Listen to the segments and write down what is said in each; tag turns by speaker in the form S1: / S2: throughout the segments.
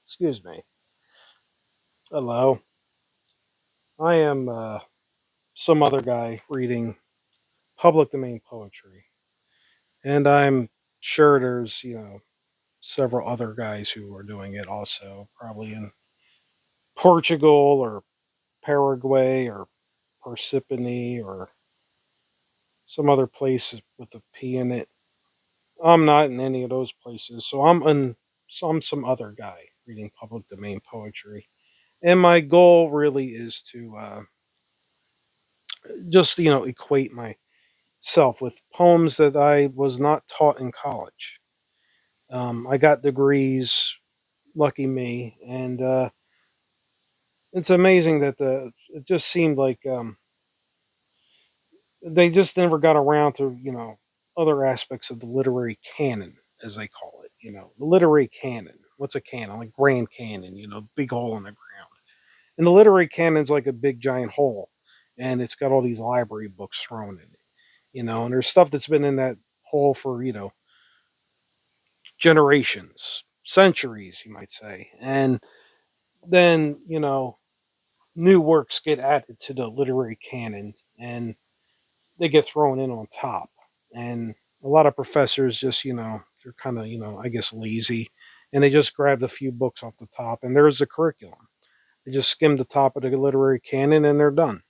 S1: Excuse me. Hello. I am some other guy reading public domain poetry. And I'm sure there's, several other guys who are doing it also, probably in Portugal or Paraguay or Persephone or some other place with a P in it. I'm not in any of those places, so I'm some other guy reading public domain poetry. And my goal really is to just equate myself with poems that I was not taught in college. I got degrees, lucky me, and it's amazing that it just seemed like they just never got around to other aspects of the literary canon, as they call it. The literary canon. What's a canon? Like Grand Canyon. Big hole in the ground. And the literary canon's like a big giant hole, and it's got all these library books thrown in it. And there's stuff that's been in that hole for generations, centuries, you might say. And then new works get added to the literary canon, and they get thrown in on top. And a lot of professors just they're kind of I guess lazy, and they just grabbed a few books off the top, and there's the curriculum. They just skim the top of the literary canon, and they're done.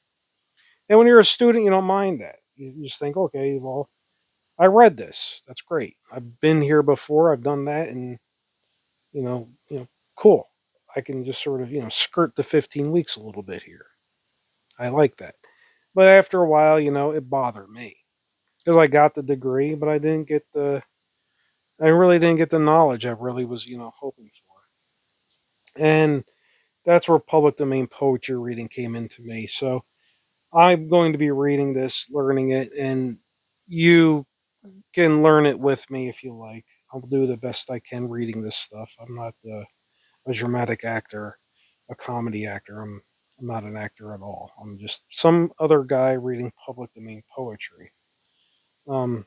S1: And when you're a student, you don't mind that. You just think, okay, well, I read this. That's great. I've been here before. I've done that, and cool. I can just sort of skirt the 15 weeks a little bit here. I like that. But after a while, it bothered me because I got the degree, but I really didn't get the knowledge I really was hoping for. And that's where public domain poetry reading came into me. So I'm going to be reading this, learning it, and you can learn it with me if you like. I'll do the best I can reading this stuff. I'm not a dramatic actor, a comedy actor. I'm not an actor at all. I'm just some other guy reading public domain poetry. Um,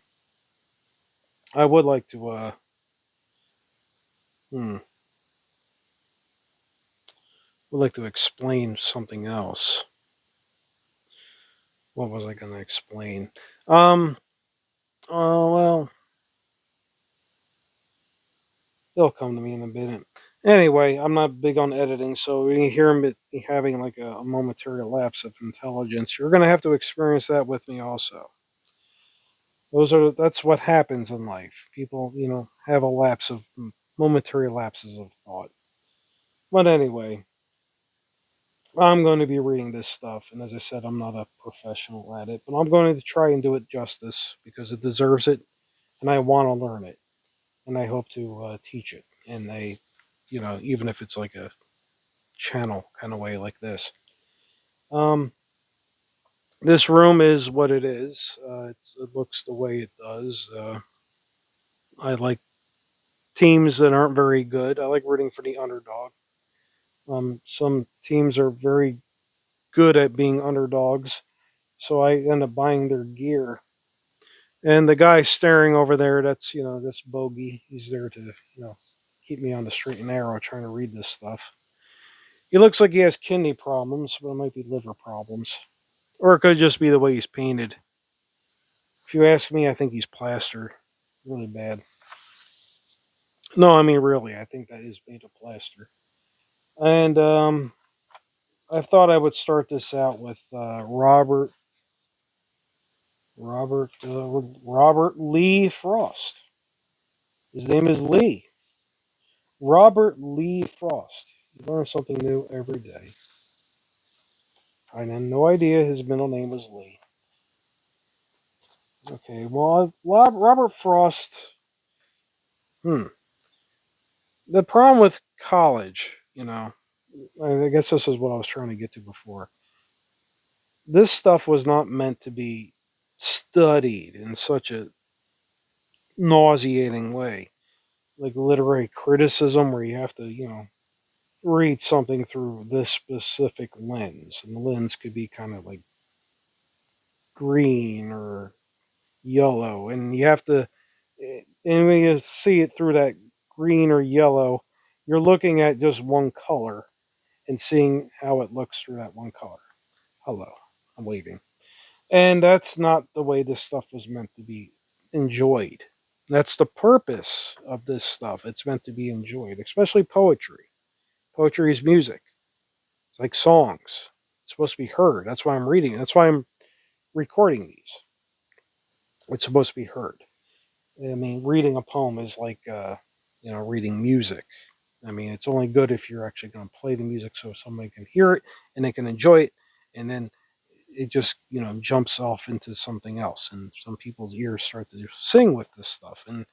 S1: I would like to hmm, would like to explain something else. What was I going to explain? Um, well, it'll come to me in a minute. Anyway, I'm not big on editing, so when you hear me having like a momentary lapse of intelligence, you're going to have to experience that with me also. That's what happens in life. People, have a lapse of momentary lapses of thought. But anyway, I'm going to be reading this stuff, and as I said, I'm not a professional at it, but I'm going to try and do it justice because it deserves it, and I want to learn it, and I hope to teach it, and even if it's like a channel kind of way like this. Um, this room is what it is. It looks the way it does. I like teams that aren't very good. I like rooting for the underdog. Some teams are very good at being underdogs, so I end up buying their gear. And the guy staring over there, that's Bogey. He's there to keep me on the straight and narrow, trying to read this stuff. He looks like he has kidney problems, but it might be liver problems, or it could just be the way he's painted. If you ask me, I think he's plastered really bad. No, I mean really, I think that is made of plaster. And I thought I would start this out with Robert Lee Frost. His name is Lee. Robert Lee Frost. You learn something new every day. I had no idea his middle name was Lee. Okay, well, Robert Frost. Hmm. The problem with college, I guess this is what I was trying to get to before. This stuff was not meant to be studied in such a nauseating way, like literary criticism, where you have to, read something through this specific lens, and the lens could be kind of like green or yellow, and you have to, and when you see it through that green or yellow, you're looking at just one color and seeing how it looks through that one color. Hello, I'm waving. And that's not the way this stuff was meant to be enjoyed. That's the purpose of this stuff. It's meant to be enjoyed, especially poetry. Poetry is music. It's like songs. It's supposed to be heard. That's why I'm reading. That's why I'm recording these. It's supposed to be heard. I mean, reading a poem is like, reading music. I mean, it's only good if you're actually going to play the music so somebody can hear it and they can enjoy it, and then it just jumps off into something else, and some people's ears start to sing with this stuff. And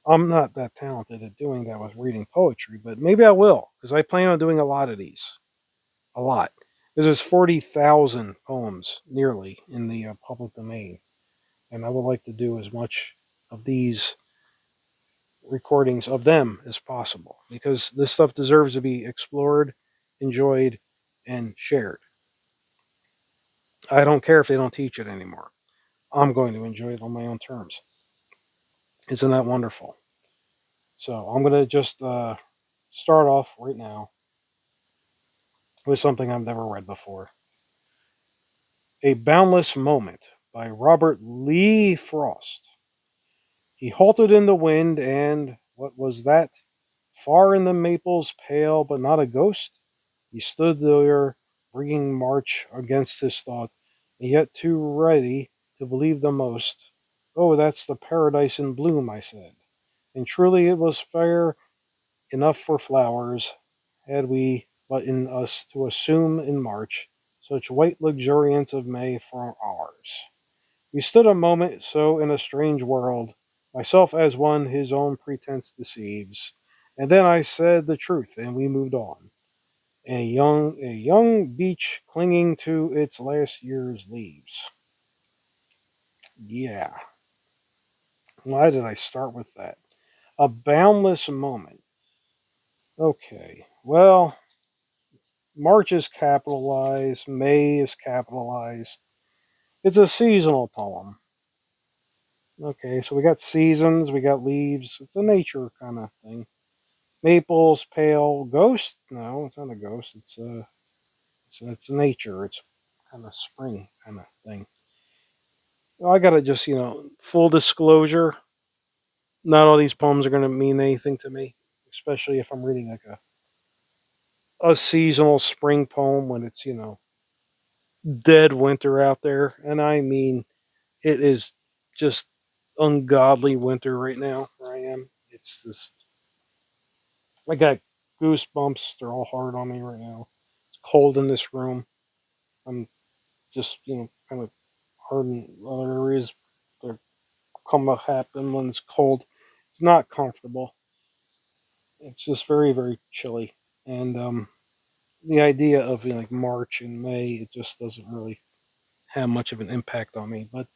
S1: I'm not that talented at doing that with reading poetry, but maybe I will because I plan on doing a lot of these, a lot. There's 40,000 poems nearly in the public domain, and I would like to do as much of these recordings of them as possible because this stuff deserves to be explored, enjoyed, and shared. I don't care if they don't teach it anymore. I'm going to enjoy it on my own terms. Isn't that wonderful? So I'm going to just start off right now with something I've never read before. A Boundless Moment by Robert Lee Frost. He halted in the wind, and what was that? Far in the maples, pale but not a ghost, he stood there, bringing March against his thought, and yet too ready to believe the most. Oh, that's the paradise in bloom, I said. And truly it was fair enough for flowers, had we but in us to assume in March such white luxuriance of May for ours. We stood a moment so in a strange world, myself as one his own pretense deceives, and then I said the truth, and we moved on. A young beech clinging to its last year's leaves. Yeah. Why did I start with that? A boundless moment. Okay. Well, March is capitalized, May is capitalized. It's a seasonal poem. Okay, so we got seasons, we got leaves. It's a nature kind of thing. Maples, pale, ghost. No, it's not a ghost. It's nature. It's kind of spring kind of thing. Well, I gotta just full disclosure. Not all these poems are gonna mean anything to me, especially if I'm reading like a seasonal spring poem when it's dead winter out there, and I mean it is just ungodly winter right now where I am. It's just I got goosebumps. They're all hard on me right now. It's cold in this room. I'm just kind of hard in other areas. They're come to happen when it's cold. It's not comfortable. It's just very very chilly, and the idea of like March and May it just doesn't really have much of an impact on me. But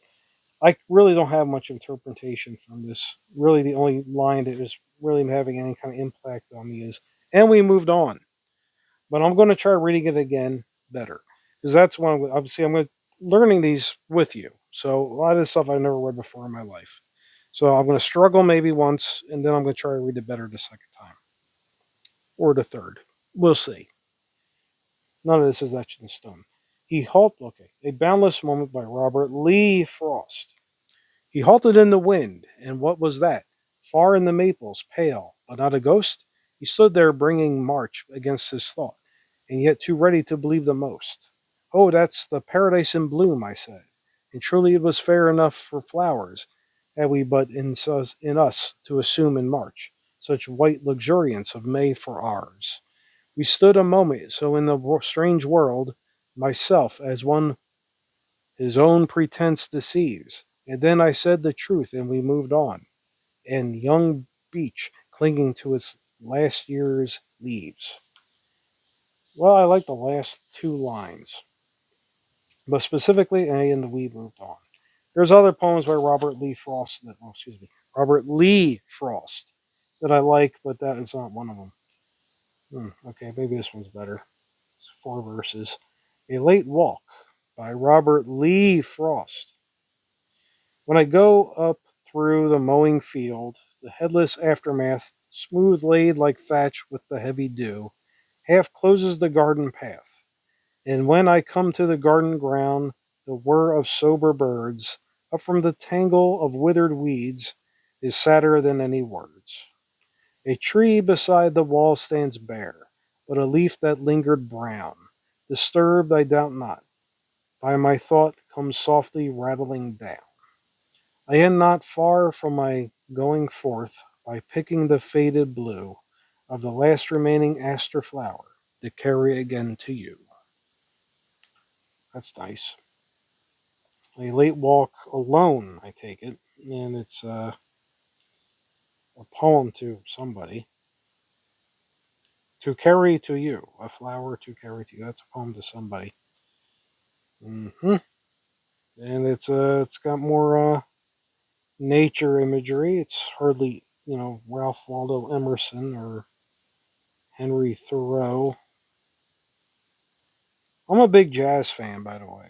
S1: I really don't have much interpretation from this. Really, the only line that is really having any kind of impact on me is, and we moved on. But I'm going to try reading it again better because that's one. Obviously, I'm going to learning these with you. So a lot of this stuff I've never read before in my life. So I'm going to struggle maybe once, and then I'm going to try to read it better the second time or the third. We'll see. None of this is etched in stone. He halted. Okay, A Boundless Moment by Robert Lee Frost. He halted in the wind, and what was that? Far in the maples, pale, but not a ghost, he stood there bringing March against his thought, and yet too ready to believe the most. Oh, that's the paradise in bloom, I said, and truly it was fair enough for flowers, had we but in us to assume in March such white luxuriance of May for ours. We stood a moment, so in the strange world, myself as one his own pretense deceives. And then I said the truth, and we moved on. And young beech clinging to its last year's leaves. Well, I like the last two lines, but specifically, and we moved on. There's other poems by Robert Lee Frost that I like, but that is not one of them. Okay, maybe this one's better. It's four verses. A Late Walk by Robert Lee Frost. When I go up through the mowing field, the headless aftermath, smooth laid like thatch with the heavy dew, half closes the garden path. And when I come to the garden ground, the whir of sober birds, up from the tangle of withered weeds, is sadder than any words. A tree beside the wall stands bare, but a leaf that lingered brown, disturbed I doubt not, by my thought comes softly rattling down. I am not far from my going forth by picking the faded blue of the last remaining aster flower to carry again to you. That's nice. A late walk alone, I take it, and it's a poem to somebody. To carry to you, a flower to carry to you. That's a poem to somebody. hmm And it's got more nature imagery. It's hardly Ralph Waldo Emerson or Henry Thoreau. I'm a big jazz fan, by the way.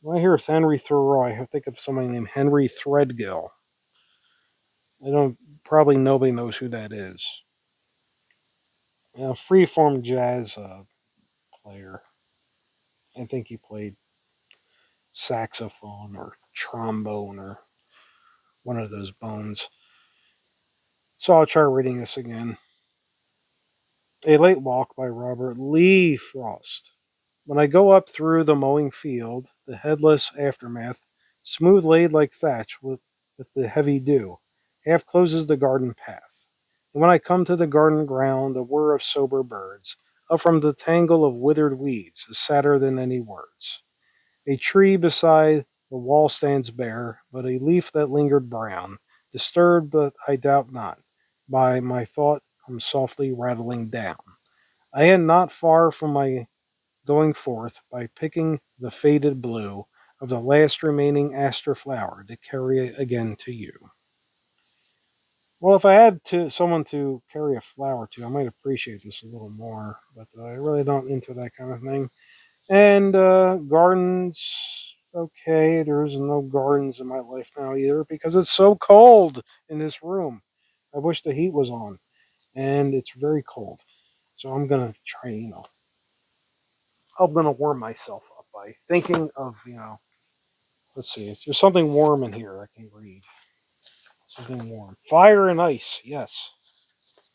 S1: When I hear Henry Thoreau, I think of somebody named Henry Threadgill. I don't Probably nobody knows who that is. Freeform jazz player. I think he played saxophone or trombone or one of those bones. So I'll try reading this again. A Late Walk by Robert Lee Frost. When I go up through the mowing field, the headless aftermath, smooth laid like thatch with the heavy dew, half closes the garden path. And when I come to the garden ground, a whir of sober birds, up from the tangle of withered weeds, is sadder than any words. A tree beside the wall stands bare, but a leaf that lingered brown, disturbed, but I doubt not, by my thought comes softly rattling down. I am not far from my going forth by picking the faded blue of the last remaining aster flower to carry again to you. Well, if I had someone to carry a flower to, I might appreciate this a little more, but I really don't into that kind of thing. And gardens, okay, there's no gardens in my life now either because it's so cold in this room. I wish the heat was on, and it's very cold. So I'm gonna try, I'm gonna warm myself up by thinking of, let's see, there's something warm in here I can read. Something warm. Fire and ice. Yes,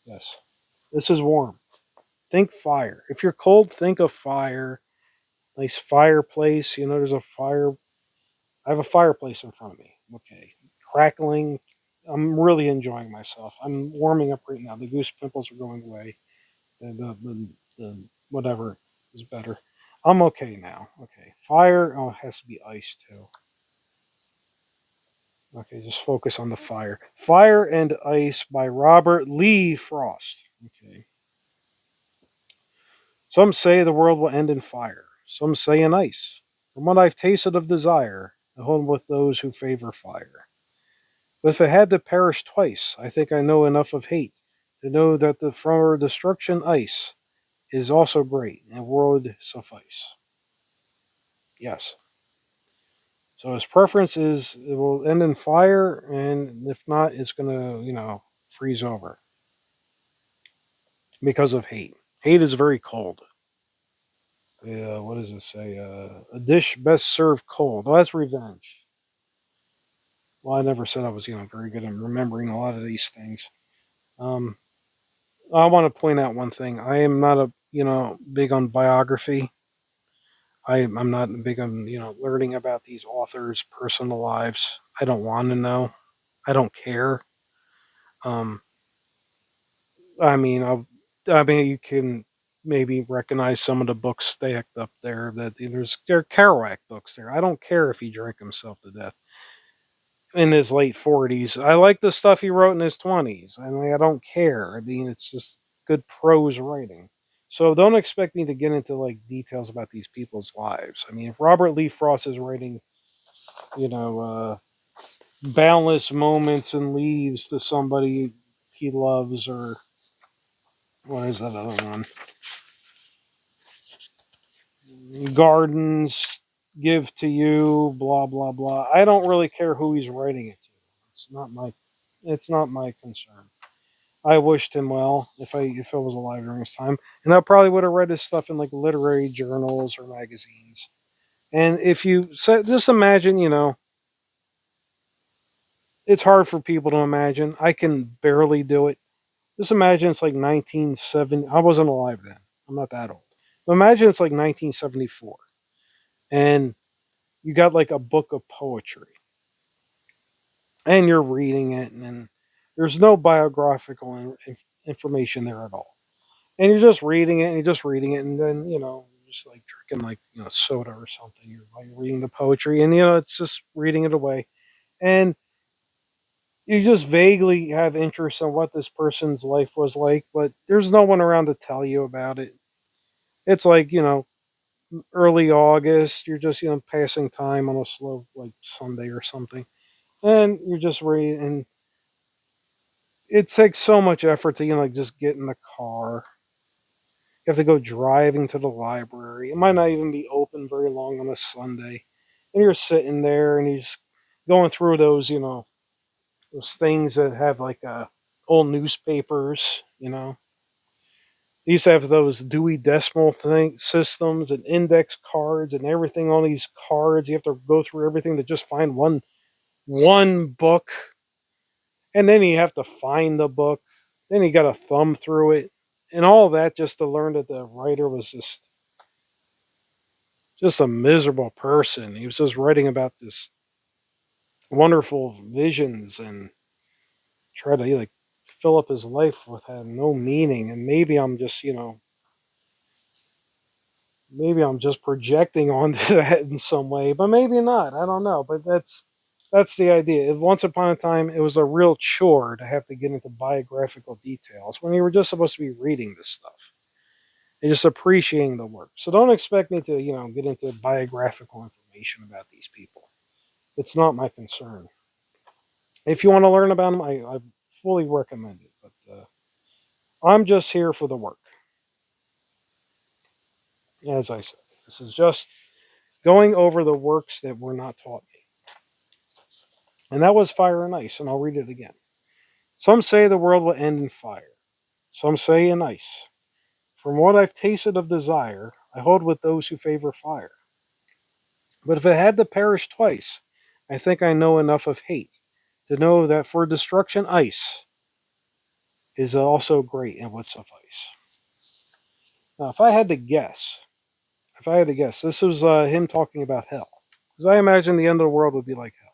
S1: yes. This is warm. Think fire. If you're cold, think of fire. Nice fireplace. There's a fire. I have a fireplace in front of me. Okay. Crackling. I'm really enjoying myself. I'm warming up right now. The goose pimples are going away. The whatever is better. I'm okay now. Okay. Fire. Oh, it has to be ice too. Okay, just focus on the fire. Fire and Ice by Robert Lee Frost. Okay. Some say the world will end in fire. Some say in ice. From what I've tasted of desire, I hold with those who favor fire. But if it had to perish twice, I think I know enough of hate to know that the from destruction ice is also great and would suffice. Yes. So his preference is it will end in fire, and if not, it's gonna, freeze over because of hate. Hate is very cold. Yeah, what does it say? A dish best served cold. Oh, that's revenge. Well, I never said I was, very good at remembering a lot of these things. Um, I want to point out one thing. I am not big on biography. I'm not big on, learning about these authors' personal lives. I don't want to know. I don't care. Um, I mean, you can maybe recognize some of the books stacked up there. There are Kerouac books there. I don't care if he drank himself to death in his late 40s. I like the stuff he wrote in his 20s. I don't care. I mean, it's just good prose writing. So don't expect me to get into like details about these people's lives. I mean, if Robert Lee Frost is writing, you know, uh, boundless moments and leaves to somebody he loves, or what is that other one? Gardens give to you, blah blah blah. I don't really care who he's writing it to. It's not my. It's not my concern. I wished him well if I was alive during his time, and I probably would have read his stuff in like literary journals or magazines. And if you just imagine, it's hard for people to imagine. I can barely do it. Just imagine it's like 1970. I wasn't alive then. I'm not that old. But imagine it's like 1974, and you got like a book of poetry, and you're reading it, and there's no biographical information there at all. And you're just reading it, and you're just reading it, and then you're just like drinking like soda or something. You're like reading the poetry, and it's just reading it away, and you just vaguely have interest in what this person's life was like, but there's no one around to tell you about it. It's like early August. You're just passing time on a slow like Sunday or something, and you're just reading. And it takes so much effort to like just get in the car. You have to go driving to the library. It might not even be open very long on a Sunday. And you're sitting there and you're just going through those things that have like old newspapers. They used to have those Dewey Decimal systems and index cards and everything on these cards. You have to go through everything to just find one book, and then you have to find the book. Then you got to thumb through it, and all that just to learn that the writer was just a miserable person. He was just writing about this wonderful visions and try to like fill up his life with had no meaning. And maybe I'm just projecting onto that in some way, but maybe not. I don't know. But that's the idea. Once upon a time, it was a real chore to have to get into biographical details when you were just supposed to be reading this stuff and just appreciating the work. So don't expect me to get into biographical information about these people. It's not my concern. If you want to learn about them, I fully recommend it. But I'm just here for the work, as I said. This is just going over the works that were not taught me. And that was Fire and Ice, and I'll read it again. Some say the world will end in fire. Some say in ice. From what I've tasted of desire, I hold with those who favor fire. But if it had to perish twice, I think I know enough of hate to know that for destruction, ice is also great and would suffice. Now, if I had to guess, this was him talking about hell. Because I imagine the end of the world would be like hell.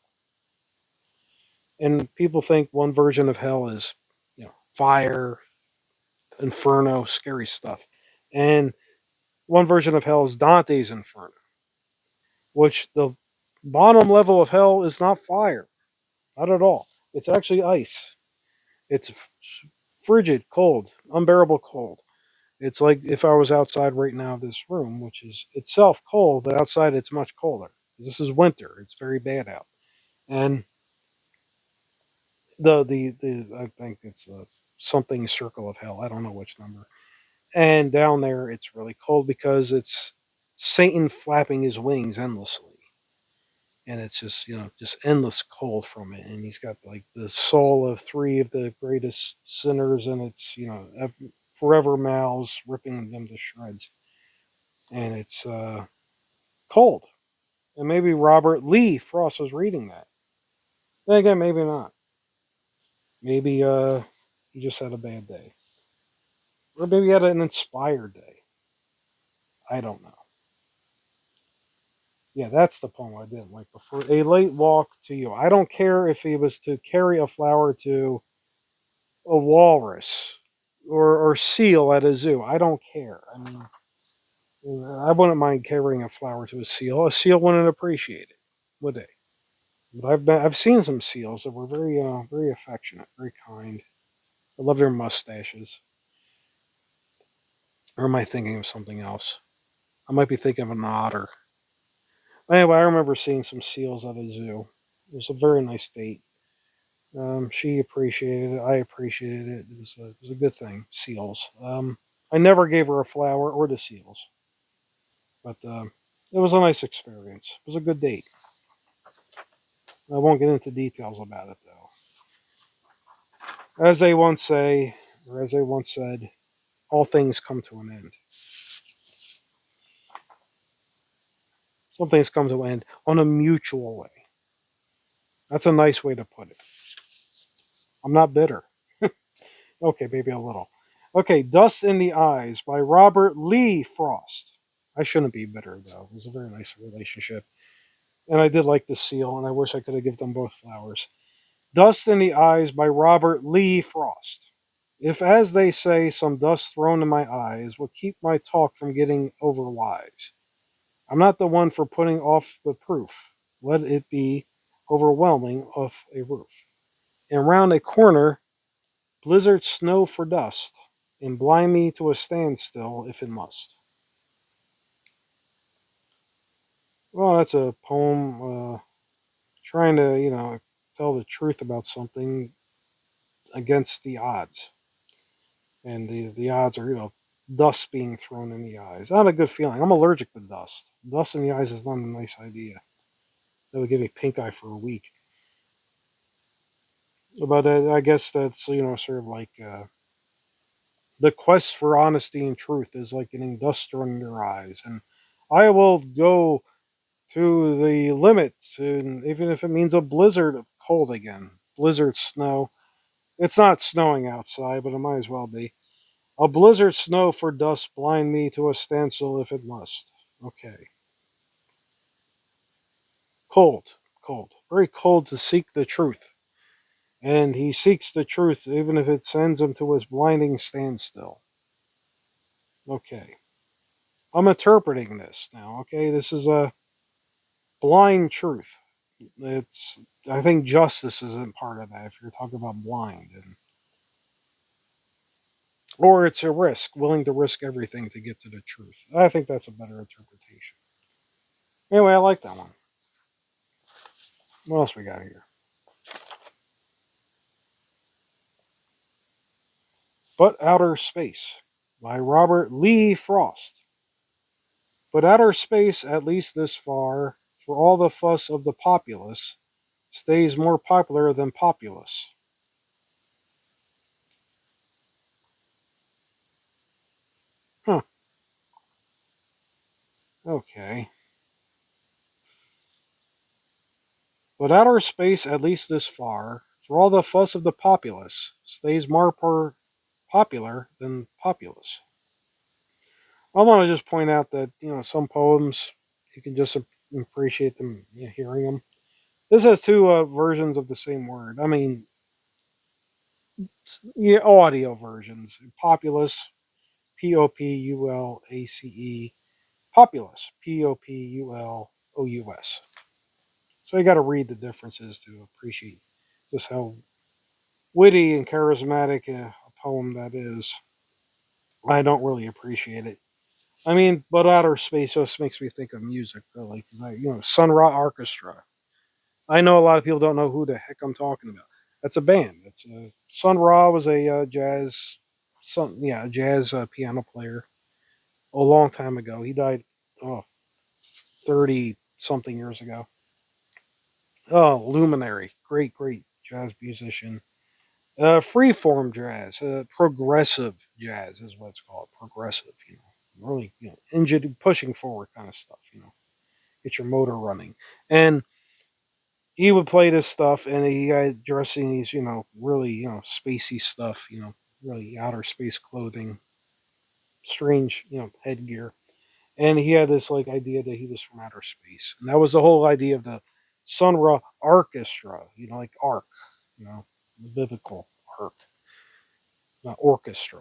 S1: And people think one version of hell is, fire, inferno, scary stuff. And one version of hell is Dante's Inferno, which the bottom level of hell is not fire. Not at all. It's actually ice. It's frigid, cold, unbearable cold. It's like if I was outside right now of this room, which is itself cold, but outside it's much colder. This is winter. It's very bad out. And the I think it's something circle of hell. I don't know which number. And down there it's really cold because it's Satan flapping his wings endlessly. And it's just endless cold from it. And he's got like the soul of three of the greatest sinners, and it's forever mouths ripping them to shreds. And it's cold. And maybe Robert Lee Frost was reading that. Then again, maybe not. Maybe he just had a bad day, or maybe he had an inspired day. I don't know. Yeah, that's the poem I didn't like before. A late walk to you. I don't care if he was to carry a flower to a walrus or seal at a zoo. I don't care. I mean, I wouldn't mind carrying a flower to a seal. A seal wouldn't appreciate it, would they? But I've seen some seals that were very affectionate, very kind. I love their mustaches. Or am I thinking of something else? I might be thinking of an otter. Anyway, I remember seeing some seals at a zoo. It was a very nice date. She appreciated it. I appreciated it. It was a good thing. Seals. I never gave her a flower or the seals, but it was a nice experience. It was a good date. I won't get into details about it though. As they once say, or as they once said, all things come to an end. Some things come to an end on a mutual way. That's a nice way to put it. I'm not bitter. Okay, maybe a little. Okay, Dust in the Eyes by Robert Lee Frost. I shouldn't be bitter, though. It was a very nice relationship. And I did like the seal, and I wish I could have given them both flowers. Dust in the Eyes by Robert Lee Frost. If, as they say, some dust thrown in my eyes will keep my talk from getting overwise, I'm not the one for putting off the proof. Let it be overwhelming of a roof. And round a corner, blizzard snow for dust, and blind me to a standstill if it must. Well, that's a poem trying to, tell the truth about something against the odds. And the odds are, dust being thrown in the eyes. Not a good feeling. I'm allergic to dust. Dust in the eyes is not a nice idea. That would give me pink eye for a week. But I guess that's, sort of like the quest for honesty and truth is like getting dust thrown in your eyes. And I will go to the limit, and even if it means a blizzard of cold again, blizzard snow. It's not snowing outside, but it might as well be. A blizzard snow for dust blind me to a standstill if it must. Okay. Cold, cold, very cold to seek the truth. And he seeks the truth even if it sends him to his blinding standstill. Okay. I'm interpreting this now, okay? This is a blind truth. It's I think justice isn't part of that if you're talking about blind and or it's a risk, willing to risk everything to get to the truth. I think that's a better interpretation. Anyway, I like that one. What else we got here? But Outer Space by Robert Lee Frost. But outer space, at least this far, for all the fuss of the populace, stays more popular than populous. Huh, okay. But outer space, at least this far, for all the fuss of the populace, stays more popular than populous. I want to just point out that, some poems, you can just appreciate them, hearing them. This has two versions of the same word. I mean, yeah, audio versions. Populous, Populace, populous, Populous. So you got to read the differences to appreciate just how witty and charismatic a poem that is. I don't really appreciate it. I mean, but outer space just makes me think of music, really. Sun Ra Orchestra. I know a lot of people don't know who the heck I'm talking about. That's a band. Sun Ra was a jazz piano player a long time ago. He died, oh, 30 something years ago. Oh, luminary, great, great jazz musician. Freeform jazz, progressive jazz is what it's called. Progressive, really, engine pushing forward kind of stuff. Get your motor running. And he would play this stuff, and he got dressed in these, really, spacey stuff. Really outer space clothing, strange, headgear. And he had this like idea that he was from outer space, and that was the whole idea of the Sun Ra Orchestra. Like arc, biblical arc, not orchestra.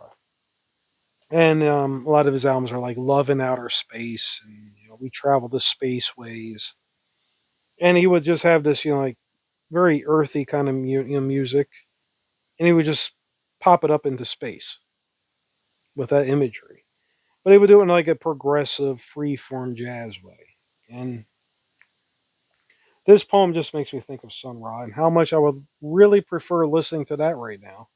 S1: And a lot of his albums are like Love in Outer Space, and We Travel the Spaceways. And he would just have this, like very earthy kind of music, and he would just pop it up into space with that imagery. But he would do it in like a progressive, free-form jazz way. And this poem just makes me think of Sun Ra and how much I would really prefer listening to that right now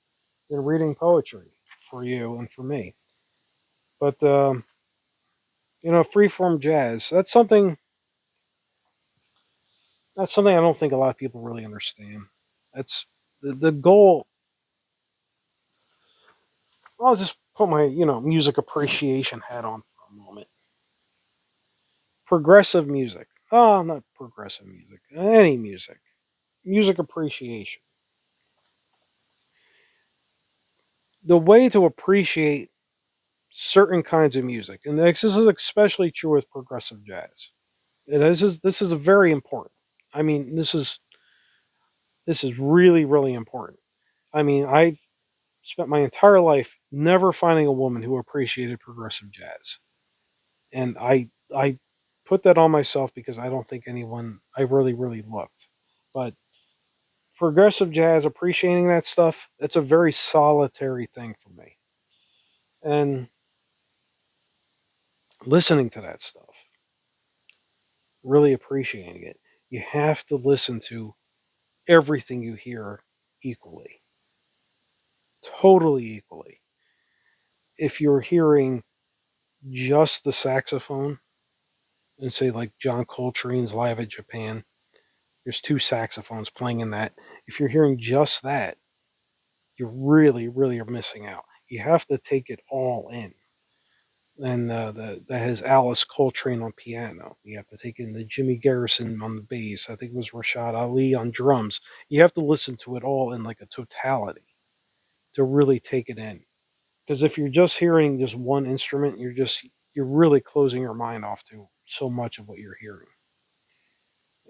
S1: than reading poetry for you and for me. But freeform jazz, that's something I don't think a lot of people really understand. That's the goal I'll just put my, music appreciation hat on for a moment. Progressive music. Oh, not progressive music. Any music. Music appreciation. The way to appreciate certain kinds of music, and this is especially true with progressive jazz. This is very important. I mean, this is really really important. I mean, I've spent my entire life never finding a woman who appreciated progressive jazz, and I put that on myself because I don't think anyone I really really looked, but progressive jazz appreciating that stuff, it's a very solitary thing for me, and listening to that stuff, really appreciating it, you have to listen to everything you hear equally, totally equally. If you're hearing just the saxophone and say like John Coltrane's Live at Japan, there's two saxophones playing in that. If you're hearing just that, you really, really are missing out. You have to take it all in. And that has Alice Coltrane on piano. You have to take in the Jimmy Garrison on the bass. I think it was Rashad Ali on drums. You have to listen to it all in like a totality to really take it in. Because if you're just hearing just one instrument, you're really closing your mind off to so much of what you're hearing.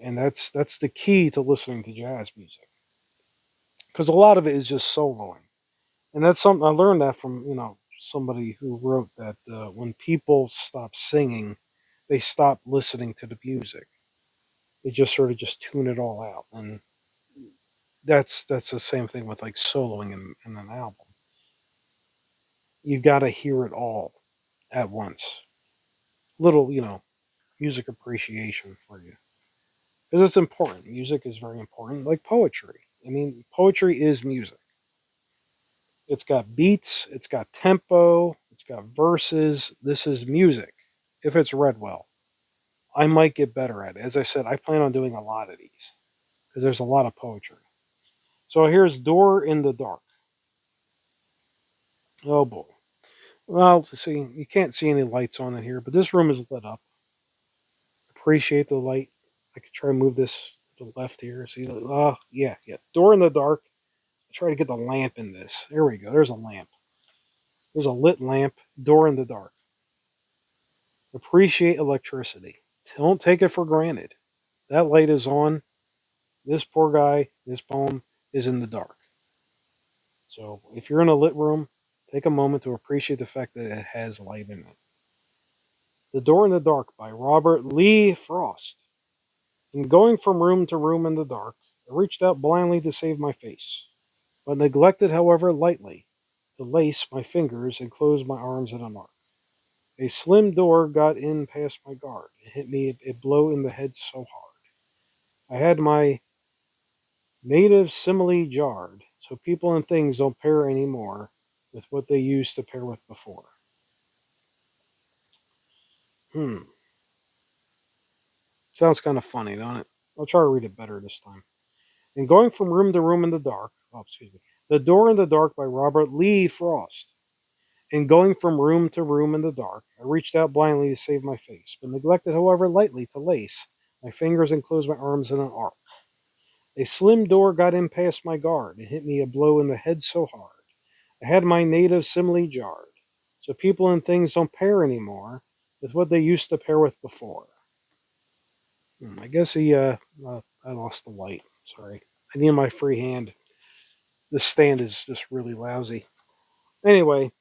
S1: And that's the key to listening to jazz music. Because a lot of it is just soloing. And that's something I learned that from, somebody who wrote that when people stop singing, they stop listening to the music. They just sort of just tune it all out. And that's the same thing with like soloing in an album. You got to hear it all at once. Little, music appreciation for you. Because it's important. Music is very important, like poetry. I mean, poetry is music. It's got beats, it's got tempo, it's got verses. This is music if it's read well. I might get better at it. As I said, I plan on doing a lot of these because there's a lot of poetry. So here's Door in the Dark. Oh boy. Well, see, you can't see any lights on it here, but this room is lit up. Appreciate the light. I could try to move this to the left here. See, oh, yeah, yeah. Door in the Dark. I try to get the lamp in this. There we go. There's a lamp. There's a lit lamp. Door in the Dark. Appreciate electricity. Don't take it for granted. That light is on. This poor guy, this poem is in the dark. So if you're in a lit room, take a moment to appreciate the fact that it has light in it. The Door in the Dark by Robert Lee Frost. In going from room to room in the dark, I reached out blindly to save my face, but neglected, however, lightly to lace my fingers and close my arms in a mark. A slim door got in past my guard. It hit me a blow in the head so hard. I had my native simile jarred, so people and things don't pair anymore with what they used to pair with before. Hmm. Sounds kind of funny, don't it? I'll try to read it better this time. And going from room to room in the dark, oh, excuse me. The Door in the Dark by Robert Lee Frost. And going from room to room in the dark, I reached out blindly to save my face, but neglected, however, lightly to lace my fingers and close my arms in an arc. A slim door got in past my guard and hit me a blow in the head so hard. I had my native simile jarred, so people and things don't pair anymore with what they used to pair with before. I guess I lost the light. Sorry. I need my free hand. This stand is just really lousy. Anyway,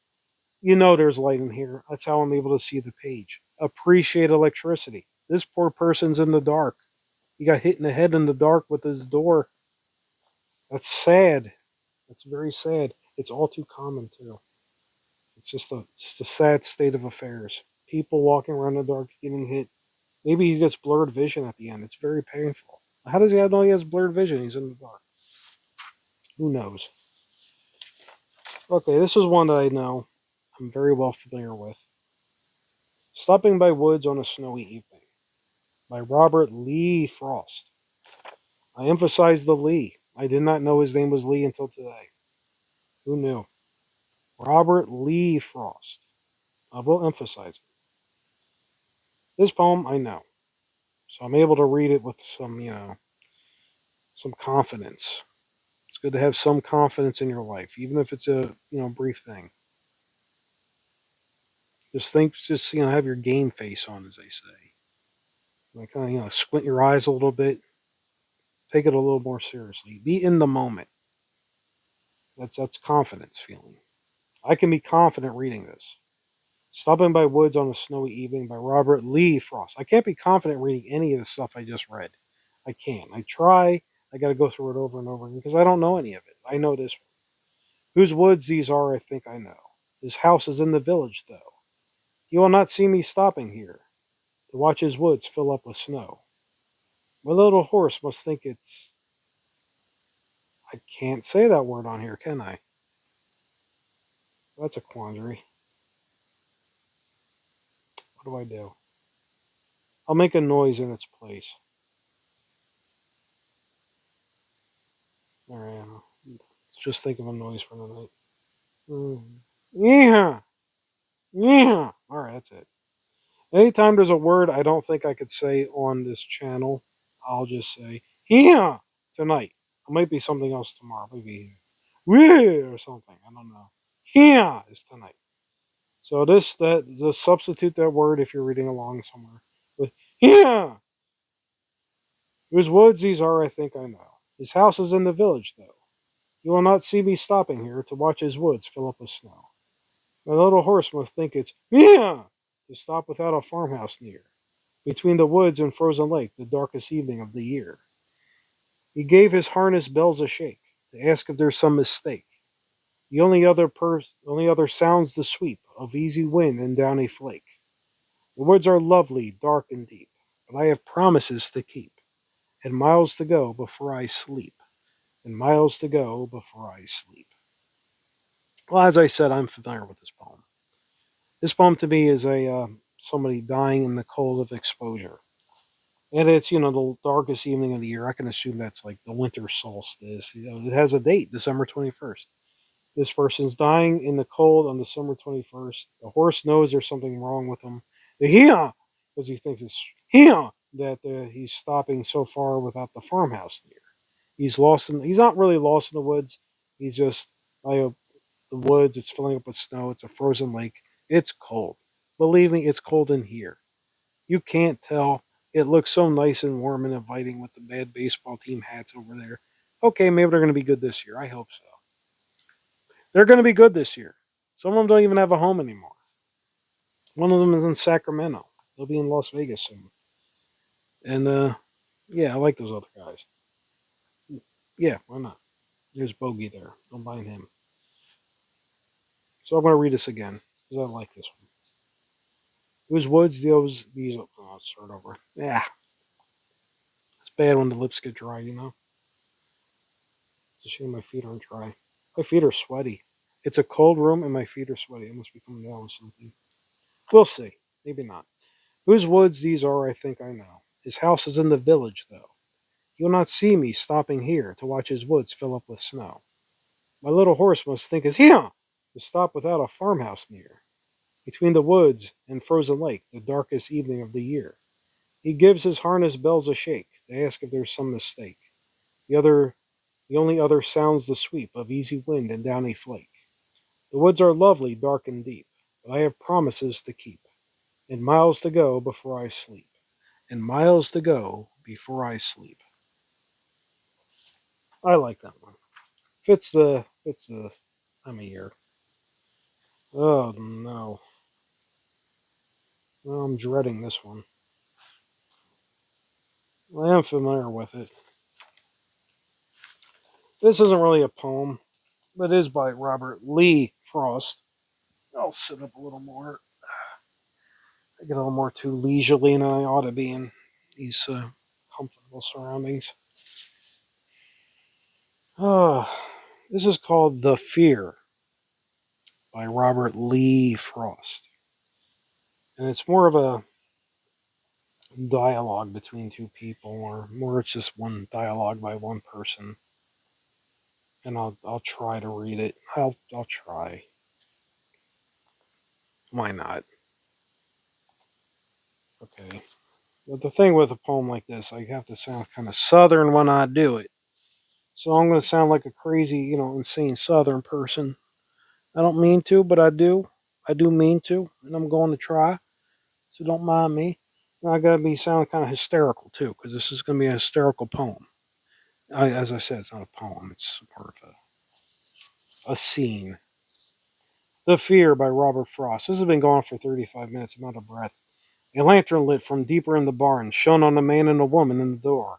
S1: there's light in here. That's how I'm able to see the page. Appreciate electricity. This poor person's in the dark. He got hit in the head in the dark with his door. That's sad. That's very sad. It's all too common too. It's just a sad state of affairs. People walking around in the dark getting hit. Maybe he gets blurred vision at the end. It's very painful. How does he know he has blurred vision? He's in the dark. Who knows? Okay, this is one that I know. I'm very well familiar with. Stopping by Woods on a Snowy Evening by Robert Lee Frost. I emphasize the Lee. I did not know his name was Lee until today. Who knew? Robert Lee Frost. I will emphasize it. This poem I know, so I'm able to read it with some confidence. It's good to have some confidence in your life, even if it's a brief thing. Just have your game face on, as they say. Like kind of squint your eyes a little bit, take it a little more seriously. Be in the moment. That's confidence feeling. I can be confident reading this. Stopping by Woods on a Snowy Evening by Robert Lee Frost. I can't be confident reading any of the stuff I just read. I can't. I try. I got to go through it over and over again because I don't know any of it. I know this one. Whose woods these are, I think I know. His house is in the village, though. You will not see me stopping here to watch his woods fill up with snow. My little horse must think it's. I can't say that word on here, can I? That's a quandary. What do I do? I'll make a noise in its place. All right. Let's just think of a noise for the night. Yeah. Yeah. All right, that's it. Anytime there's a word I don't think I could say on this channel, I'll just say yeah tonight. It might be something else tomorrow. Maybe yeah or something. I don't know. Yeah is tonight. So just substitute that word if you're reading along somewhere with yeah. Whose woods these are, I think I know. His house is in the village, though. You will not see me stopping here to watch his woods fill up with snow. My little horse must think it's yeah to stop without a farmhouse near. Between the woods and frozen lake, the darkest evening of the year. He gave his harness bells a shake to ask if there's some mistake. The only other sounds the sweep of easy wind and downy flake. The woods are lovely, dark and deep, but I have promises to keep, and miles to go before I sleep, and miles to go before I sleep. Well, as I said, I'm familiar with this poem. This poem to me is a somebody dying in the cold of exposure. And it's, the darkest evening of the year. I can assume that's like the winter solstice. It has a date, December 21st. This person's dying in the cold on December 21st. The horse knows there's something wrong with him. The hee because he thinks it's hee that he's stopping so far without the farmhouse near. He's not really lost in the woods. He's just, I the woods, it's filling up with snow, it's a frozen lake. It's cold. Believe me, it's cold in here. You can't tell. It looks so nice and warm and inviting with the bad baseball team hats over there. Okay, maybe they're going to be good this year. I hope so. They're going to be good this year. Some of them don't even have a home anymore. One of them is in Sacramento. They'll be in Las Vegas soon. And yeah, I like those other guys. Yeah, why not? There's Bogey there. Don't mind him. So I'm going to read this again because I like this one. Whose woods these? Oh, let's start over. Yeah, it's bad when the lips get dry. It's a shame my feet aren't dry. My feet are sweaty. It's a cold room and my feet are sweaty. I must be coming down with something. We'll see. Maybe not. Whose woods these are, I think I know. His house is in the village, though. You'll not see me stopping here to watch his woods fill up with snow. My little horse must think it's here to stop without a farmhouse near. Between the woods and frozen lake, the darkest evening of the year. He gives his harness bells a shake to ask if there's some mistake. The other The only other sounds the sweep of easy wind and downy flake. The woods are lovely, dark and deep, but I have promises to keep, and miles to go before I sleep, and miles to go before I sleep. I like that one. Fits the time of year. Oh no. Well, I'm dreading this one. I am familiar with it. This isn't really a poem, but it is by Robert Lee Frost. I'll sit up a little more. I get a little more too leisurely than I ought to be in these comfortable surroundings. Oh, this is called The Fear by Robert Lee Frost. And it's more of a dialogue between two people, or more it's just one dialogue by one person. And I'll try to read it. I'll try. Why not? Okay. But the thing with a poem like this, I have to sound kind of southern when I do it. So I'm going to sound like a crazy, insane southern person. I don't mean to, but I do. I do mean to, and I'm going to try. So don't mind me. And I got to be sounding kind of hysterical too, because this is going to be a hysterical poem. As I said, it's not a poem; it's more of a scene. The Fear by Robert Frost. This has been going on for 35 minutes. I'm out of breath. A lantern lit from deeper in the barn shone on a man and a woman in the door,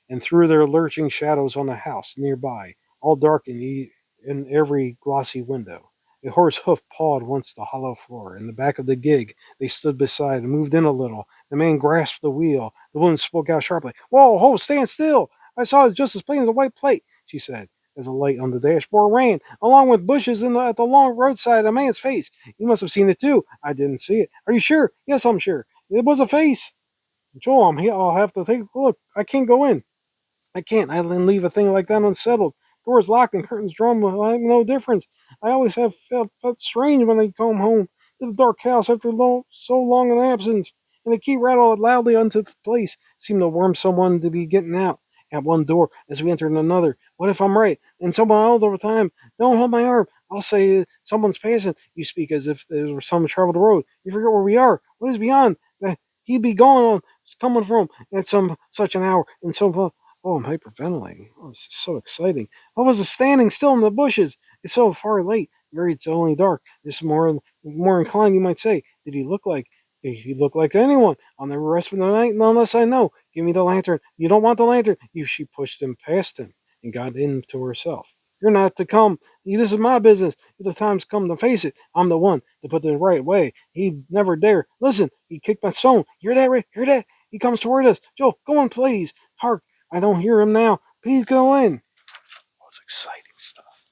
S1: and threw their lurching shadows on the house nearby, all dark in every glossy window. A horse hoof pawed once the hollow floor. In the back of the gig they stood beside and moved in a little. The man grasped the wheel. The woman spoke out sharply. "Whoa, ho, stand still! I saw it just as plain as a white plate," she said, as a light on the dashboard ran, along with bushes at the long roadside, a man's face. "You must have seen it too." "I didn't see it." "Are you sure?" "Yes, I'm sure. It was a face." "Joel, I'm here. I'll have to take a look. I can't go in." "I can't. I didn't leave a thing like that unsettled. Doors locked and curtains drawn will make no difference. I always have felt strange when I come home to the dark house after so long an absence. And the key rattled loudly onto place, seemed to warn someone to be getting out. At one door, as we entered another. What if I'm right? And someone else over time. Don't hold my arm. I'll say someone's passing. You speak as if there were some traveled road. You forget where we are. What is beyond? He'd be going on, coming from at some such an hour, and so oh, I'm hyperventilating. Oh, this is so exciting. I was standing still in the bushes. It's so far late. Very, it's only dark. It's more inclined, you might say. Did he look like anyone? I'll never rest for the night unless I know. Give me the lantern. You don't want the lantern. She pushed him past him and got into herself. You're not to come. This is my business. If the time's come to face it, I'm the one to put it the right way. He'd never dare. Listen, he kicked my stone. Hear that, Rick? Hear that? He comes toward us. Joe, go on, please. Hark, I don't hear him now. Please go in. Oh, it's exciting stuff.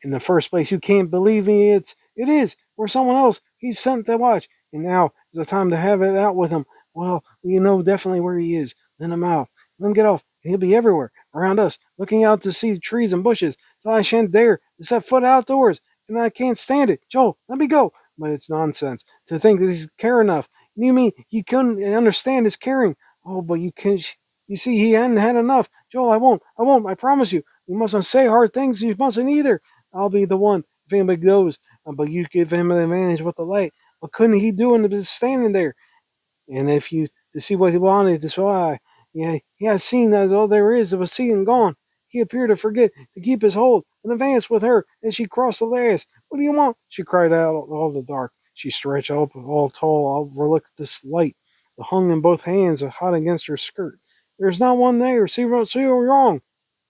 S1: In the first place, you can't believe me. It is. Or someone else. He's sent to watch. And now is the time to have it out with him. Well, we know definitely where he is. Let him out. Let him get off. He'll be everywhere. Around us. Looking out to see trees and bushes. Till I shan't dare to set foot outdoors. And I can't stand it. Joel, let me go. But it's nonsense. To think that he's care enough. You mean you couldn't understand his caring? Oh, but you can. You see, he hadn't had enough. Joel, I won't. I won't. I promise you. You mustn't say hard things. You mustn't either. I'll be the one if anybody goes. But you give him an advantage with the light. What couldn't he do in just standing there? And if you to see what he wanted, that's why. Yeah, he has seen as all there is of a sea and gone. He appeared to forget to keep his hold and advanced with her as she crossed the grass. "What do you want?" she cried out all the dark. She stretched up all tall, overlooked this light that hung in both hands hot against her skirt. "There's not one there. See you're wrong."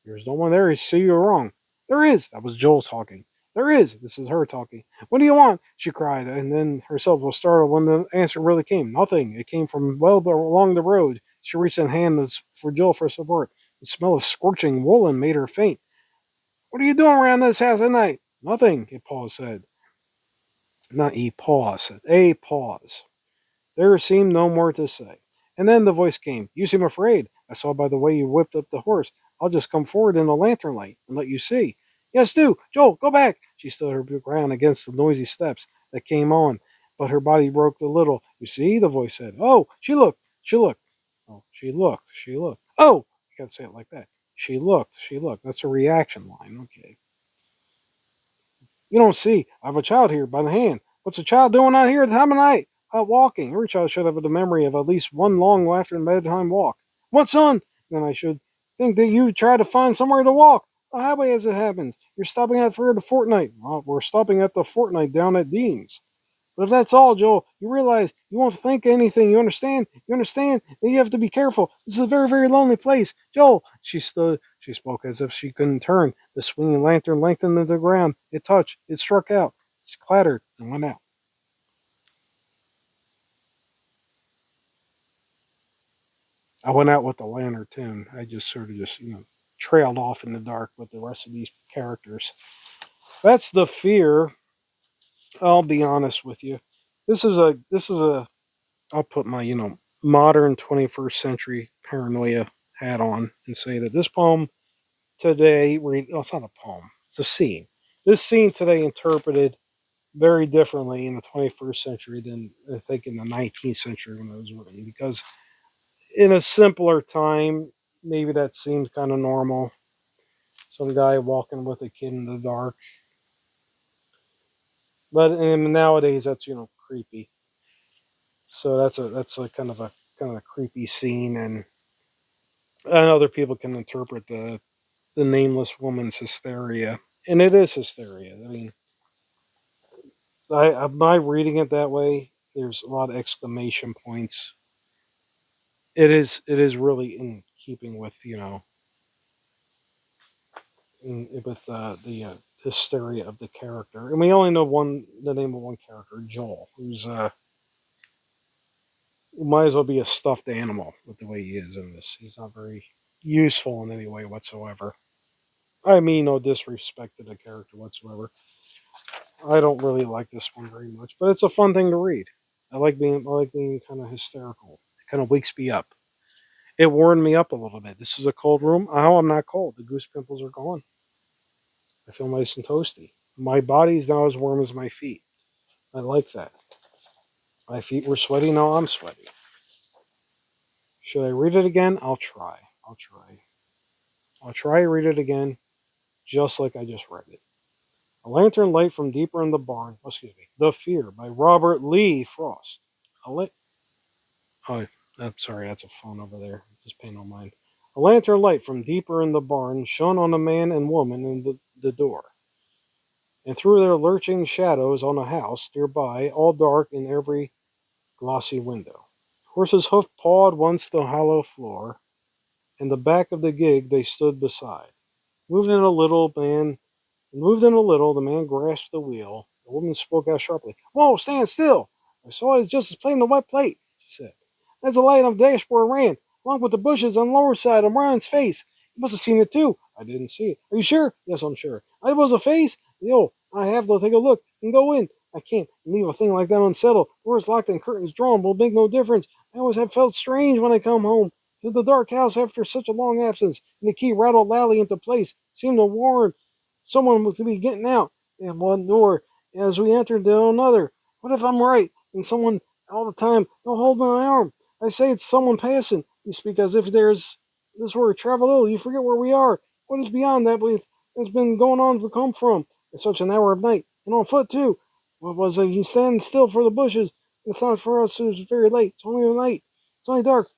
S1: "There's no one there. See you're wrong." "There is." That was Joel talking. "There is." This is her talking. "What do you want?" she cried, and then herself was startled when the answer really came. Nothing. It came from well along the road. She reached in hand for Joel for support. The smell of scorching woolen made her faint. "What are you doing around this house at night?" "Nothing," Paul said. Not E. Paul said. A pause. There seemed no more to say. And then the voice came. "You seem afraid. I saw by the way you whipped up the horse. I'll just come forward in the lantern light and let you see." "Yes, do. Joel, go back." She stood her ground against the noisy steps that came on, but her body broke a little. "You see," the voice said. "Oh, she looked. She looked. Oh, she looked. She looked. Oh!" You gotta say it like that. She looked. She looked. That's a reaction line. Okay. "You don't see. I have a child here by the hand. What's a child doing out here at the time of night?" "Out walking. Every child should have the memory of at least one long after and bedtime walk." "What, son?" "Then I should think that you try to find somewhere to walk. The highway as it happens. You're stopping at for the fortnight." "Well, we're stopping at the fortnight down at Dean's." "But if that's all, Joel, you realize you won't think anything. You understand? You understand that you have to be careful. This is a very, very lonely place. Joel." She stood. She spoke as if she couldn't turn. The swinging lantern lengthened into the ground. It touched. It struck out. It clattered and went out. I went out with the lantern tune. I just sort of trailed off in the dark with the rest of these characters. That's the fear. I'll be honest with you. This is a I'll put my, modern 21st century paranoia hat on and say that this poem today, it's not a poem, it's a scene. This scene today interpreted very differently in the 21st century than I think in the 19th century when it was written. Because in a simpler time, maybe that seems kind of normal. Some guy walking with a kid in the dark, but nowadays that's creepy. So that's a kind of a creepy scene, and other people can interpret the nameless woman's hysteria, and it is hysteria. I mean, by reading it that way, there's a lot of exclamation points. It is really in keeping with with the hysteria of the character, and we only know the name of one character, Joel, who might as well be a stuffed animal with the way he is in this. He's not very useful in any way whatsoever. I mean, no disrespect to the character whatsoever. I don't really like this one very much, but it's a fun thing to read. I like being kind of hysterical. It kind of wakes me up. It warmed me up a little bit. This is a cold room. Oh, I'm not cold. The goose pimples are gone. I feel nice and toasty. My body's now as warm as my feet. I like that. My feet were sweaty. Now I'm sweaty. Should I read it again? I'll try. I'll try. I'll try to read it again, just like I just read it. A lantern light from deeper in the barn. Oh, excuse me. The Fear by Robert Lee Frost. A la- oh, I'm sorry. That's a phone over there. Just pay no mind. A lantern light from deeper in the barn shone on a man and woman in the door, and through their lurching shadows on a house nearby, all dark in every glossy window. Horse's hoof pawed once the hollow floor, and the back of the gig they stood beside. Moved in a little, the man grasped the wheel. The woman spoke out sharply. Whoa, stand still! I saw it just as plain as a wet plate, she said. As the light on the dashboard ran, along with the bushes on the lower side of Ryan's face. You must have seen it too. I didn't see it. Are you sure? Yes, I'm sure. I was a face? Yo, I have to take a look and go in. I can't leave a thing like that unsettled. Doors locked and curtains drawn will make no difference. I always have felt strange when I come home to the dark house after such a long absence, and the key rattled loudly into place, seemed to warn someone was to be getting out at one door as we entered the another. What if I'm right and someone all the time will hold my arm? I say it's someone passing. You speak as if there's this were traveled over. You forget where we are. What is beyond that has been going on to come from at such an hour of night and on foot too? What was it? He's standing still for the bushes. It's not for us. It's very late. It's only night. It's only dark.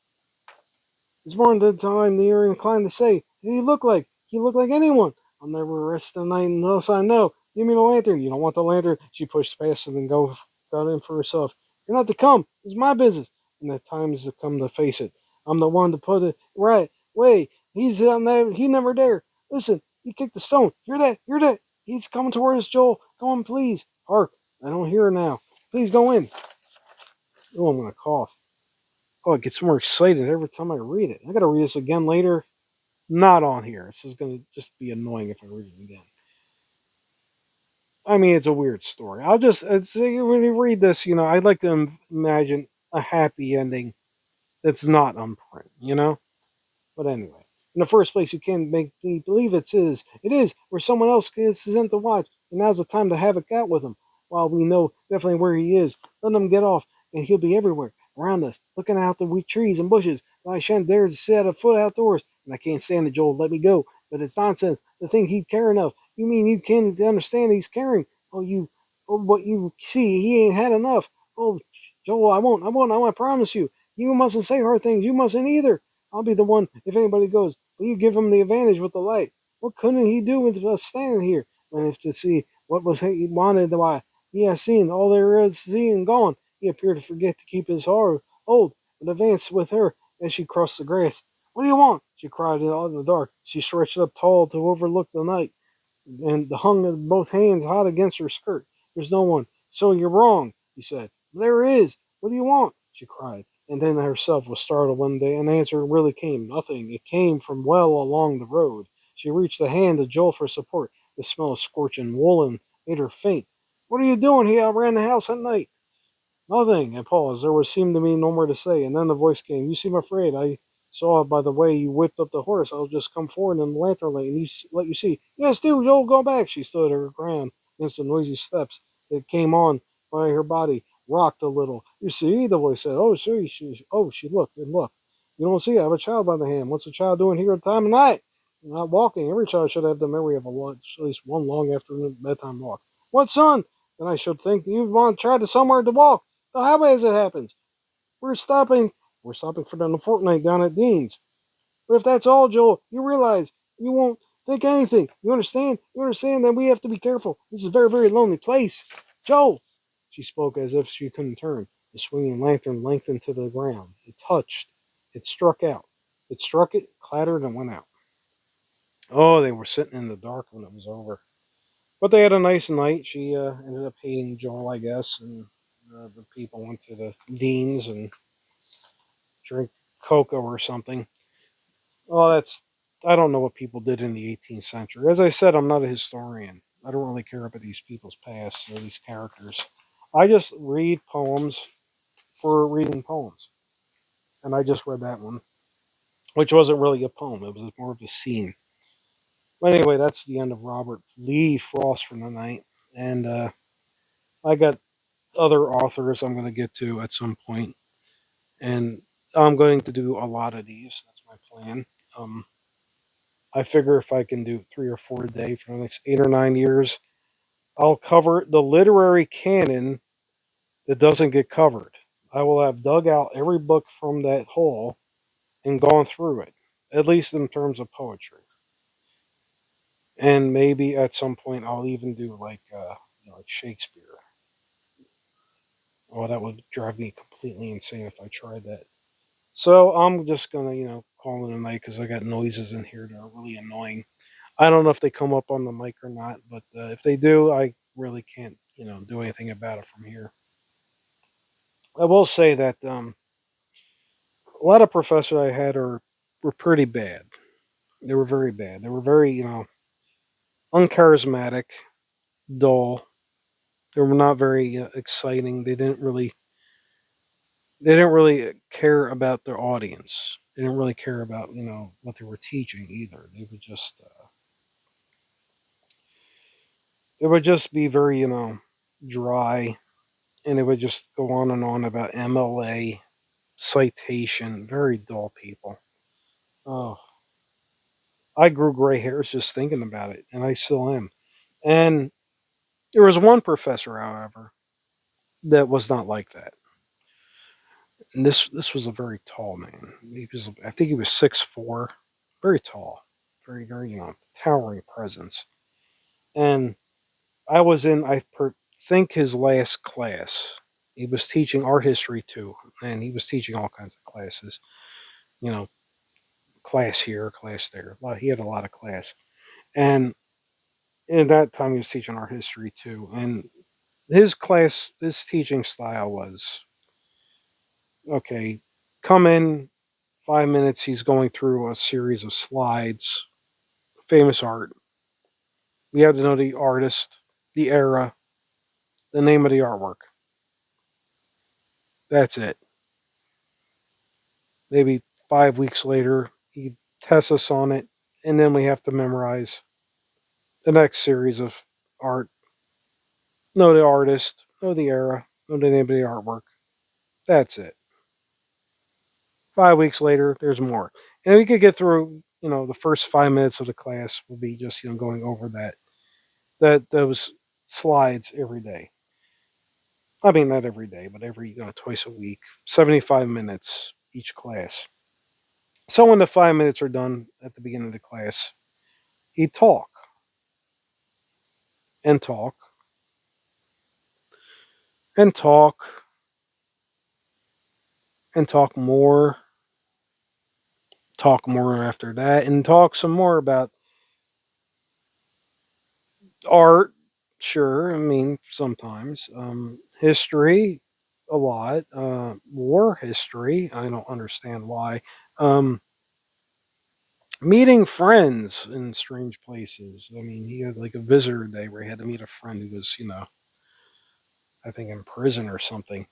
S1: It's more than the time they are inclined to say. Did he look like? He looked like anyone. I'll never rest the night unless I know. Give me the lantern. You don't want the lantern? She pushed past him and got in for herself. You're not to come. It's my business. And the time has come to face it. I'm the one to put it right. Wait, he never dare. Listen, he kicked the stone. Hear that? Hear that? He's coming toward us, Joel. Go on, please. Hark. I don't hear her now. Please go in. Oh, I'm gonna cough. Oh, I get more excited every time I read it. I gotta read this again later. Not on here. This is going to just be annoying if I read it again. I mean, it's a weird story. When you read this, I'd like to imagine a happy ending that's not on print, But anyway, in the first place, you can't make me believe it's his. It is where someone else is sent to watch, and now's the time to have a cat with him. While we know definitely where he is, let him get off, and he'll be everywhere around us, looking out the wheat trees and bushes. I shan't dare to set a foot outdoors, and I can't stand it, Joel. Let me go. But it's nonsense. The thing he's caring of. You mean you can't understand he's caring? What you see, he ain't had enough. Oh, Joel, I promise you. You mustn't say hard things. You mustn't either. I'll be the one if anybody goes. But you give him the advantage with the light. What couldn't he do with us standing here? And if to see what was he wanted, why he has seen all there is to see and gone. He appeared to forget to keep his heart hold, but advanced with her as she crossed the grass. What do you want? She cried in the dark. She stretched up tall to overlook the night and hung both hands hot against her skirt. There's no one. So you're wrong, he said. There is. What do you want? She cried. And then herself was startled when the answer really came. Nothing. It came from well along the road. She reached a hand to Joel for support. The smell of scorching woolen made her faint. What are you doing here around the house at night? Nothing. I paused. There was seemed to me no more to say, and then the voice came. You seem afraid. I saw by the way you whipped up the horse. I'll just come forward in the lantern light and let you see. Yes, do. Joel, go back. She stood her ground against the noisy steps It came on by her body, rocked a little. You see, the voice said, "Oh, she looked and looked. You don't see, I have a child by the hand. What's a child doing here at the time of night? Not walking. Every child should have the memory of at least one long afternoon bedtime walk. What, son? Then I should think that you've tried to somewhere to walk. The highway as it happens. We're stopping. We're stopping for the fortnight down at Dean's. But if that's all, Joel, you realize you won't think anything. You understand? You understand that we have to be careful. This is a very, very lonely place. Joel! She spoke as if she couldn't turn. The swinging lantern lengthened to the ground. It touched. It struck out. It struck it, clattered, and went out. Oh, they were sitting in the dark when it was over. But they had a nice night. She ended up hating Joel, I guess, and the people went to the Dean's and drank cocoa or something. Oh, that's I don't know what people did in the 18th century. As I said, I'm not a historian. I don't really care about these people's past or these characters. I just read poems for reading poems, and I just read that one, which wasn't really a poem. It was more of a scene. But anyway, that's the end of Robert Lee Frost for the night, and I got other authors I'm going to get to at some point, and I'm going to do a lot of these. That's my plan. Um, I figure if I can do 3 or 4 a day for the next 8 or 9 years, I'll cover the literary canon that doesn't get covered. I will have dug out every book from that hole and gone through it, at least in terms of poetry. And maybe at some point I'll even do like Shakespeare. Oh, that would drive me completely insane if I tried that. So I'm just gonna call it a night because I got noises in here that are really annoying. I don't know if they come up on the mic or not, but if they do, I really can't do anything about it from here. I will say that a lot of professors I had were pretty bad. They were very bad. They were very uncharismatic, dull. They were not very exciting. They didn't really care about their audience. They didn't really care about what they were teaching either. They would just be very dry, and they would just go on about MLA citation. Very dull people. Oh, I grew gray hairs just thinking about it, and I still am. And there was one professor, however, that was not like that. And this was a very tall man. I think he was 6'4", very tall, very very towering presence. And I was in think his last class. He was teaching art history too, and he was teaching all kinds of classes. You know, class here, class there. Well, he had a lot of class, and in that time he was teaching art history too. And his teaching style was okay. Come in 5 minutes. He's going through a series of slides, famous art. We have to know the artist, the era, the name of the artwork. That's it. Maybe 5 weeks later, he tests us on it, and then we have to memorize the next series of art. Know the artist, know the era, know the name of the artwork. That's it. 5 weeks later, there's more. And we could get through, the first 5 minutes of the class will be just, going over those slides every day. I mean, not every day, but every, twice a week, 75 minutes each class. So when the 5 minutes are done at the beginning of the class, he'd talk and talk and talk and talk more after that, and talk some more about art. Sure, I mean, sometimes. History, a lot. War history, I don't understand why. Um, Meeting friends in strange places. I mean, he had like a visitor day where he had to meet a friend who was, I think in prison or something.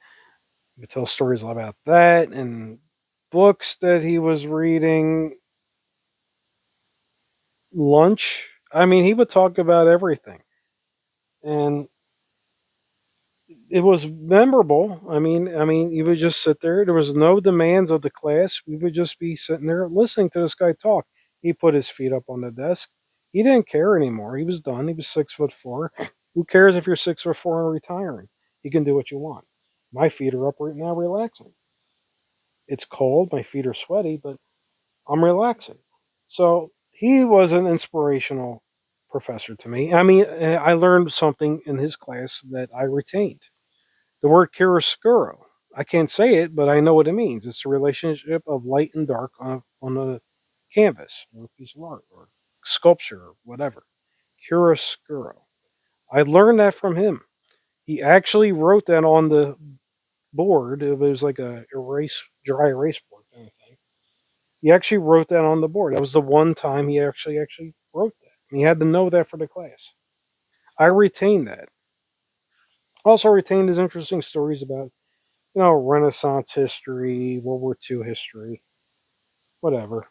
S1: He would tell stories about that and books that he was reading. Lunch. I mean, he would talk about everything. And it was memorable. I mean, you would just sit there. There was no demands of the class. We would just be sitting there listening to this guy talk. He put his feet up on the desk. He didn't care anymore. He was done. He was 6'4". Who cares if you're 6'4" and retiring? You can do what you want. My feet are up right now, relaxing. It's cold. My feet are sweaty, but I'm relaxing. So he was an inspirational professor to me. I mean, I learned something in his class that I retained. The word chiaroscuro. I can't say it, but I know what it means. It's the relationship of light and dark on a canvas or a piece of art or sculpture or whatever. Chiaroscuro. I learned that from him. He actually wrote that on the board. It was like a dry erase board kind of thing. He actually wrote that on the board. That was the one time he actually wrote that. He had to know that for the class. I retained that. Also retained his interesting stories about Renaissance history, World War II history, whatever.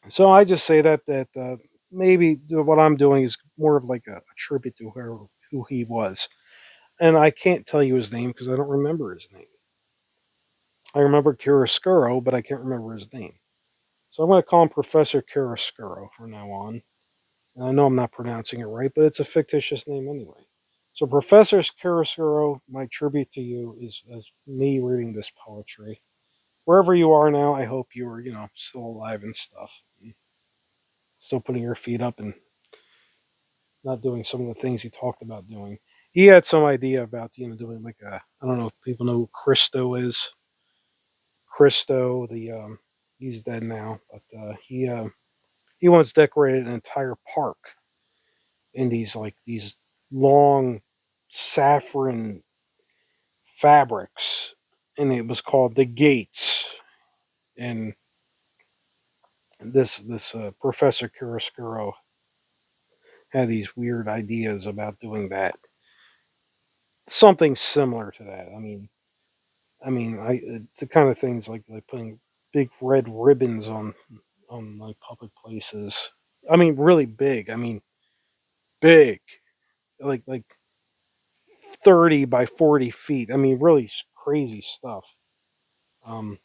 S1: So I just say that maybe what I'm doing is more of like a tribute to who he was, and I can't tell you his name because I don't remember his name. I remember Chiaroscuro, but I can't remember his name. So I'm going to call him Professor Chiaroscuro from now on. And I know I'm not pronouncing it right, but it's a fictitious name anyway. So Professor Chiaroscuro, my tribute to you is me reading this poetry. Wherever you are now, I hope you are, still alive and stuff. And still putting your feet up and not doing some of the things you talked about doing. He had some idea about, doing like I don't know if people know who Christo is. Christo, he's dead now, but he once decorated an entire park in these long saffron fabrics, and it was called the Gates. And this Professor Chiaroscuro had these weird ideas about doing that. Something similar to that. It's the kind of things like putting big red ribbons on like public places. I mean, really big. I mean, big, like 30 by 40 feet. I mean, really crazy stuff. Um,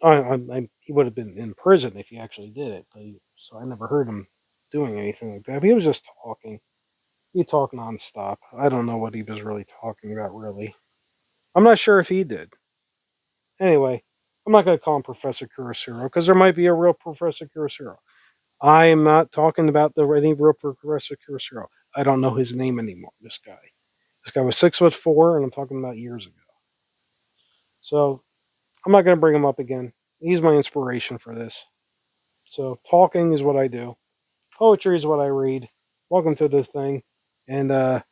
S1: he would have been in prison if he actually did it. So I never heard him doing anything like that. But he was just talking. He talked nonstop. I don't know what he was really talking about. Really, I'm not sure if he did. Anyway, I'm not going to call him Professor Kuroshiro because there might be a real Professor Kuroshiro. I am not talking about any real Professor Kuroshiro. I don't know his name anymore. This guy was 6'4", and I'm talking about years ago. So I'm not going to bring him up again. He's my inspiration for this. So talking is what I do. Poetry is what I read. Welcome to this thing, and have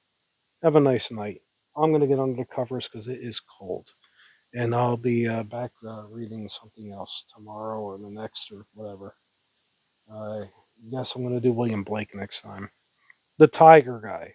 S1: a nice night. I'm going to get under the covers because it is cold, and I'll be back reading something else tomorrow or the next or whatever. I guess I'm going to do William Blake next time. The Tiger guy.